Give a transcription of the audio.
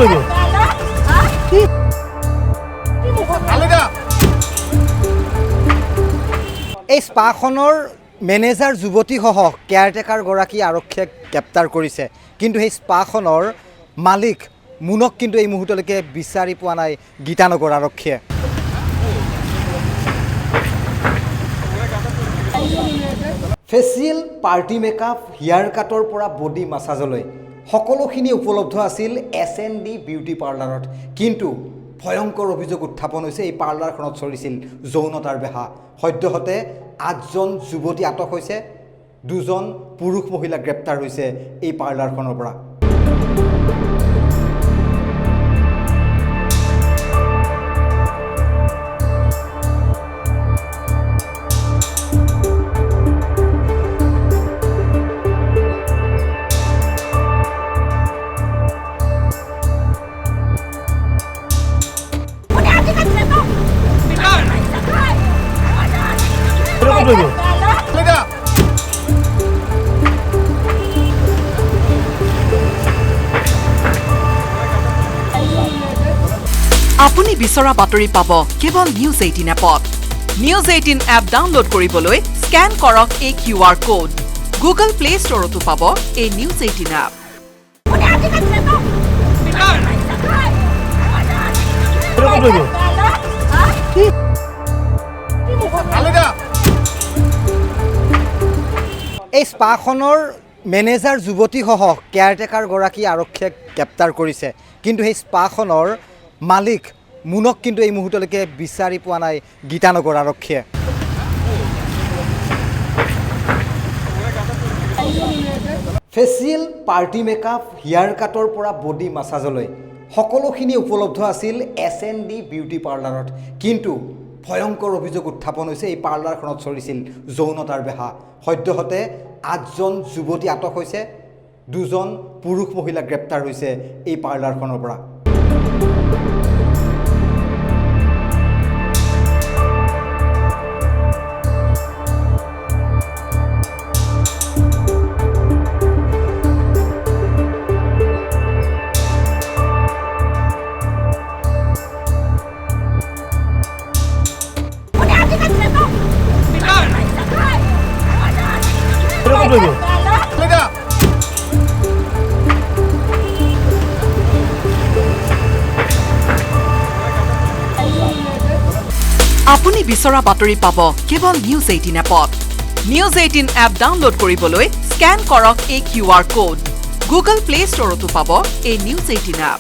এই স্পাখনৰ মেনেজাৰ যুৱতীসহ কেয়াৰটেকাৰগৰাকী আৰক্ষীয়ে গ্ৰেপ্তাৰ কৰিছে, কিন্তু সেই স্পাখনৰ মালিক মুনক কিন্তু এই মুহূৰ্তলৈকে বিচাৰি পোৱা নাই গীতানগৰ আৰক্ষীয়ে। ফেচিয়েল, পাৰ্টি মেকআপ, হেয়াৰ কাটৰ পৰা বডি মাছাজলৈ সকলোখিনি উপলব্ধ আছিল S&D বিউটি পাৰ্লাৰত, কিন্তু ভয়ংকৰ অভিযোগ উত্থাপন হৈছে এই পাৰ্লাৰখনত চলিছিল যৌনতাৰ বেহা। সদ্যহতে 8জন যুৱতী আটক হৈছে, 2জন পুৰুষ মহিলা গ্ৰেপ্তাৰ হৈছে এই পাৰ্লাৰখনৰ পৰা। আপুনি বিচৰা বাতৰি পাব কেৱল নিউজ 18 এপত। নিউজ 18 এপ ডাউনলোড কৰিবলৈ স্কেন কৰক এই QR কোড। গুগল প্লে ষ্টৰতো পাব এই নিউজ 18 এপ। এই স্পাখনৰ মেনেজাৰ যুৱতীসহ কেয়াৰটেকাৰগৰাকী আৰক্ষীয়ে গ্ৰেপ্তাৰ কৰিছে, কিন্তু সেই স্পাখনৰ মালিক মুনক কিন্তু এই মুহূৰ্তলৈকে বিচাৰি পোৱা নাই গীতানগৰ আৰক্ষীয়ে। ফেচিয়েল, পাৰ্টি মেকআপ, হেয়াৰ কাটৰ পৰা বডি মাছাজলৈ সকলোখিনি উপলব্ধ আছিল S&D বিউটি পাৰ্লাৰত, কিন্তু ভয়ংকৰ অভিযোগ উত্থাপন হৈছে এই পাৰ্লাৰখনত চলিছিল যৌনতাৰ বেহা। সদ্যহতে 8জন যুৱতী আটক হৈছে, 2জন পুৰুষ মহিলা গ্ৰেপ্তাৰ হৈছে এই পাৰ্লাৰখনৰ পৰা। আপুনি বিচৰা বাতৰি পাব কেৱল নিউজ 18 এপত। নিউজ 18 এপ ডাউনলোড কৰিবলৈ স্কেন কৰক এই QR কোড। গুগল প্লে ষ্টৰতো পাব এই নিউজ 18 এপ।